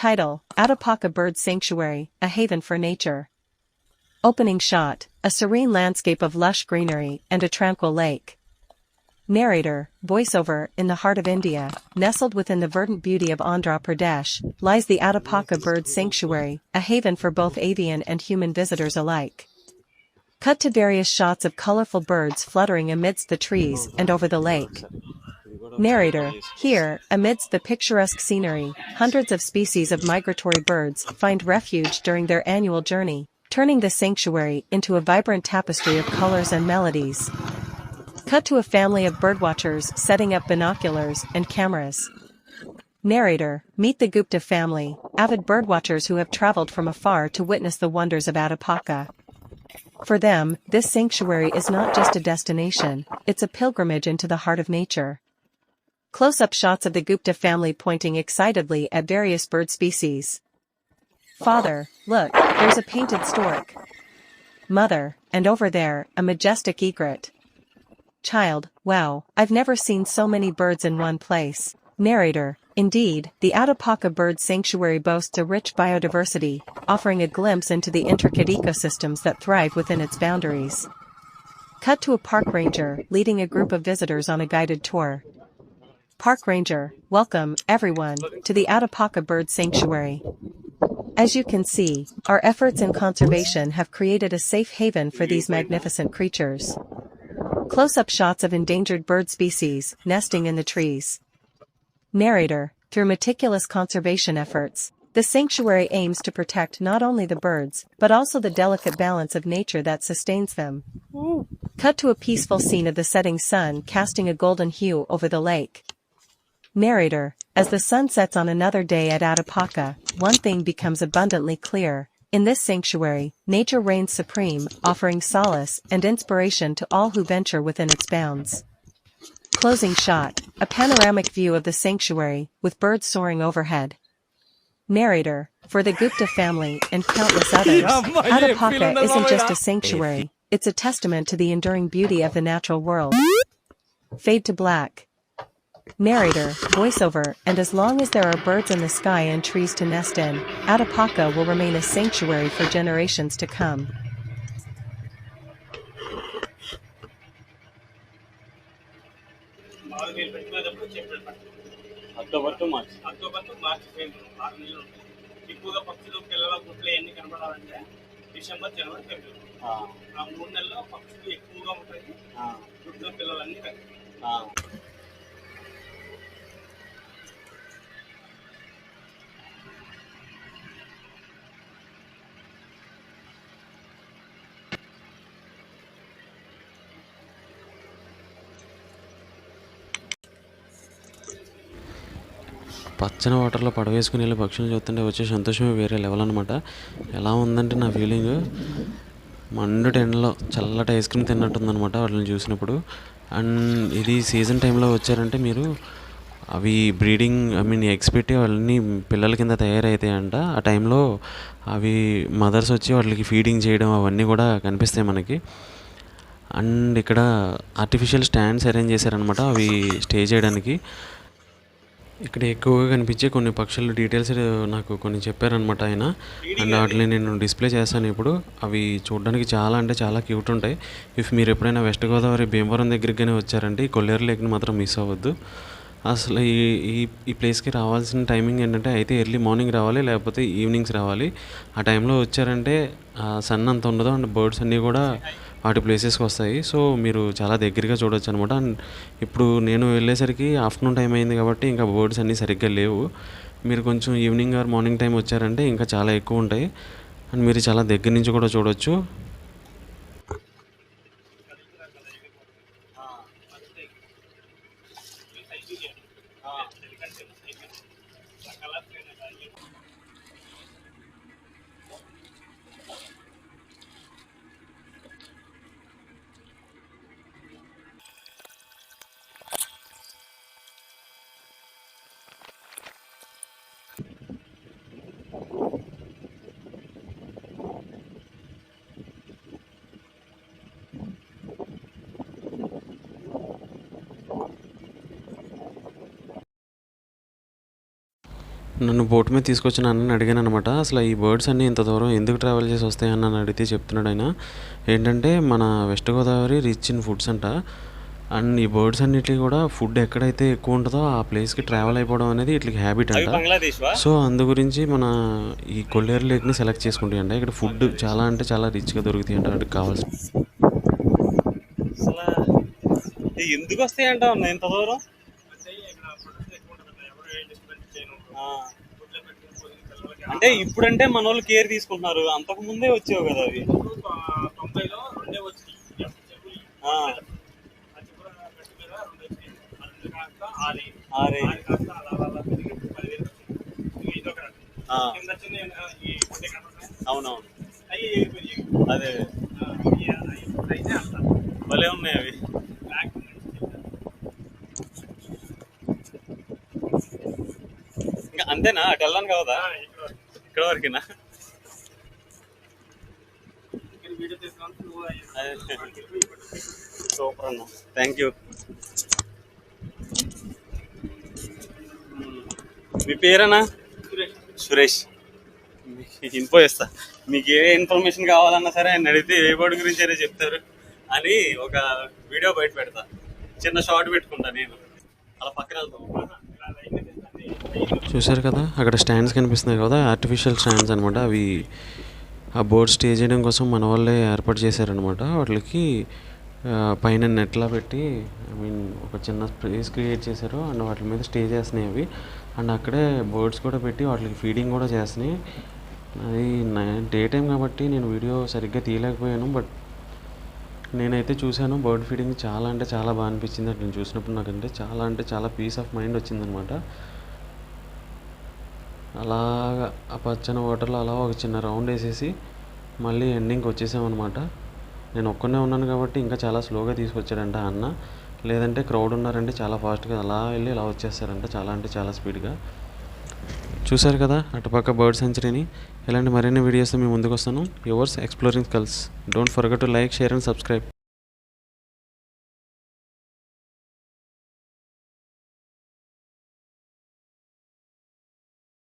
Title: Attapaka Bird Sanctuary, a haven for nature. Opening shot: a serene landscape of lush greenery and a tranquil lake. Narrator, voiceover. In the heart of India, nestled within the verdant beauty of Andhra Pradesh, lies the Attapaka Bird Sanctuary, a haven for both avian and human visitors alike. Cut to various shots of colorful birds fluttering amidst the trees and over the lake. Narrator, here, amidst the picturesque scenery, hundreds of species of migratory birds find refuge during their annual journey, turning the sanctuary into a vibrant tapestry of colors and melodies. Cut to a family of birdwatchers setting up binoculars and cameras. Narrator, meet the Gupta family, avid birdwatchers who have traveled from afar to witness the wonders of Attapaka. For them, this sanctuary is not just a destination, it's a pilgrimage into the heart of nature. Close-up shots of the Gupta family pointing excitedly at various bird species. Father, look, there's a painted stork. Mother, and over there, a majestic egret. Child, wow, I've never seen so many birds in one place. Narrator, indeed, the Attapaka Bird Sanctuary boasts a rich biodiversity, offering a glimpse into the intricate ecosystems that thrive within its boundaries. Cut to a park ranger leading a group of visitors on a guided tour. Park ranger, welcome, everyone, to the Attapaka Bird Sanctuary. As you can see, our efforts in conservation have created a safe haven for these magnificent creatures. Close-up shots of endangered bird species nesting in the trees. Narrator, through meticulous conservation efforts, the sanctuary aims to protect not only the birds, but also the delicate balance of nature that sustains them. Cut to a peaceful scene of the setting sun casting a golden hue over the lake. Narrator, as the sun sets on another day at Attapaka, one thing becomes abundantly clear. In this sanctuary, nature reigns supreme, offering solace and inspiration to all who venture within its bounds. Closing shot, a panoramic view of the sanctuary, with birds soaring overhead. Narrator, for the Gupta family and countless others, Attapaka isn't just a sanctuary, it's a testament to the enduring beauty of the natural world. Fade to black. Narrator, voiceover, and as long as there are birds in the sky and trees to nest in, Attapaka will remain a sanctuary for generations to come. పచ్చని వాటర్లో పడవేసుకుని వెళ్ళి పక్షులను చూస్తుంటే వచ్చే సంతోషమే వేరే level అనమాట. ఎలా ఉందంటే నా ఫీలింగ్ మండుటి ఎండలో చల్లటి ఐస్ క్రీమ్ తిన్నట్టుందనమాట వాటిని చూసినప్పుడు. అండ్ ఇది సీజన్ టైంలో వచ్చారంటే మీరు అవి బ్రీడింగ్ ఎగ్స్ పెట్టి వాళ్ళని పిల్లల కింద తయారవుతాయంట. ఆ టైంలో అవి మదర్స్ వచ్చి వాళ్ళకి ఫీడింగ్ చేయడం అవన్నీ కూడా కనిపిస్తాయి మనకి. అండ్ ఇక్కడ ఆర్టిఫిషియల్ స్టాండ్స్ అరేంజ్ చేశారనమాట అవి స్టే చేయడానికి. ఇక్కడ ఎక్కువగా కనిపించే కొన్ని పక్షుల డీటెయిల్స్ నాకు కొన్ని చెప్పారనమాట ఆయన. అండ్ వాటిని నేను డిస్ప్లే చేస్తాను ఇప్పుడు. అవి చూడడానికి చాలా అంటే చాలా క్యూట్ ఉంటాయి. ఇఫ్ మీరు ఎప్పుడైనా వెస్ట్ గోదావరి భీమవరం దగ్గరికి కానీ వచ్చారంటే ఈ కొల్లేరు లేక్ని మాత్రం మిస్ అవ్వద్దు. అసలు ఈ ప్లేస్కి రావాల్సిన టైమింగ్ ఏంటంటే అయితే ఎర్లీ మార్నింగ్ రావాలి, లేకపోతే ఈవినింగ్స్ రావాలి. ఆ టైంలో వచ్చారంటే సన్ అంత ఉండదు అండ్ బర్డ్స్ అన్నీ కూడా వాటి ప్లేసెస్కి వస్తాయి. సో మీరు చాలా దగ్గరగా చూడొచ్చు అనమాట. అండ్ ఇప్పుడు నేను వెళ్ళేసరికి ఆఫ్టర్నూన్ టైం అయింది కాబట్టి ఇంకా బర్డ్స్ అన్నీ సరిగ్గా లేవు. మీరు కొంచెం ఈవినింగ్ ఆర్ మార్నింగ్ టైం వచ్చారంటే ఇంకా చాలా ఎక్కువ ఉంటాయి అండ్ మీరు చాలా దగ్గర నుంచి కూడా చూడొచ్చు. నన్ను బోట్ మీద తీసుకొచ్చిన అన్నని అడిగాను అనమాట. అసలు ఈ బర్డ్స్ అన్నీ ఇంత దూరం ఎందుకు ట్రావెల్ చేసి వస్తాయని నన్ను అడిగితే చెప్తున్నాడు ఆయన. ఏంటంటే మన west Godavari rich in foods అంట. అండ్ ఈ బర్డ్స్ అన్నిటికీ కూడా ఫుడ్ ఎక్కడైతే ఎక్కువ ఉంటుందో ఆ ప్లేస్కి ట్రావెల్ అయిపోవడం అనేది వీటికి హ్యాబిట్ అంట. సో అందు గురించి మన ఈ కొల్లేరు లేక్ని సెలెక్ట్ చేసుకుంటాయి అంట. ఇక్కడ ఫుడ్ చాలా అంటే చాలా రిచ్గా దొరుకుతాయి అంట వాటికి కావాల్సిన. ఎందుకు వస్తాయి అంట ఇంత దూరం? అంటే ఇప్పుడంటే మన వాళ్ళు కేర్ తీసుకుంటున్నారు, అంతకు ముందే వచ్చేవి కదా అవి. అవునవును, అదే భలే ఉన్నాయి అవి. ఇంకా అంతేనా? అటు వెళ్ళాను కదా, ఇక్కడ వరకేనా? సూపర్ అన్న, థ్యాంక్ యూ. మీ పేరేనా? సురేష్. ఇన్ఫో ఇస్తా, మీకు ఏ ఇన్ఫర్మేషన్ కావాలన్నా సరే ఆయన అడిగితే ఏ బోర్డు గురించి అయినా చెప్తారు అని ఒక వీడియో బయట పెడతా, చిన్న షార్ట్ పెట్టుకుంటా నేను, అలా పక్కన వెళ్తాం. చూశారు కదా అక్కడ స్టాండ్స్ కనిపిస్తున్నాయి కదా, ఆర్టిఫిషియల్ స్టాండ్స్ అనమాట. అవి ఆ బోర్డ్ స్టే చేయడం కోసం మన వాళ్ళే ఏర్పాటు చేశారనమాట. వాటికి పైన నెట్లా పెట్టి ఒక చిన్న స్పేస్ క్రియేట్ చేశారు. అండ్ వాటి మీద స్టే చేస్తున్నాయి అవి. అండ్ అక్కడే బర్డ్స్ కూడా పెట్టి వాటికి ఫీడింగ్ కూడా చేస్తున్నాయి. అది డే టైం కాబట్టి నేను వీడియో సరిగ్గా తీయలేకపోయాను, బట్ నేనైతే చూశాను. బర్డ్ ఫీడింగ్ చాలా అంటే చాలా బాగా అనిపించింది అట్లా చూసినప్పుడు. నాకంటే చాలా అంటే చాలా పీస్ ఆఫ్ మైండ్ వచ్చిందనమాట. అలాగా ఆ పచ్చని వాటర్లో అలా ఒక చిన్న రౌండ్ వేసేసి మళ్ళీ ఎండింగ్కి వచ్చేసామన్నమాట. నేను ఒక్కనే ఉన్నాను కాబట్టి ఇంకా చాలా స్లోగా తీసుకొచ్చాడంట అన్న. లేదంటే క్రౌడ్ ఉన్నారంటే చాలా ఫాస్ట్గా అలా వెళ్ళి ఇలా వచ్చేస్తారంట, చాలా అంటే చాలా స్పీడ్గా. చూశారు కదా అటుపక్క బర్డ్ సెంచరీని. ఇలాంటి మరిన్ని వీడియోస్తో మేము ముందుకు వస్తాను. Yours exploring skulls. Don't forget to like, share and subscribe.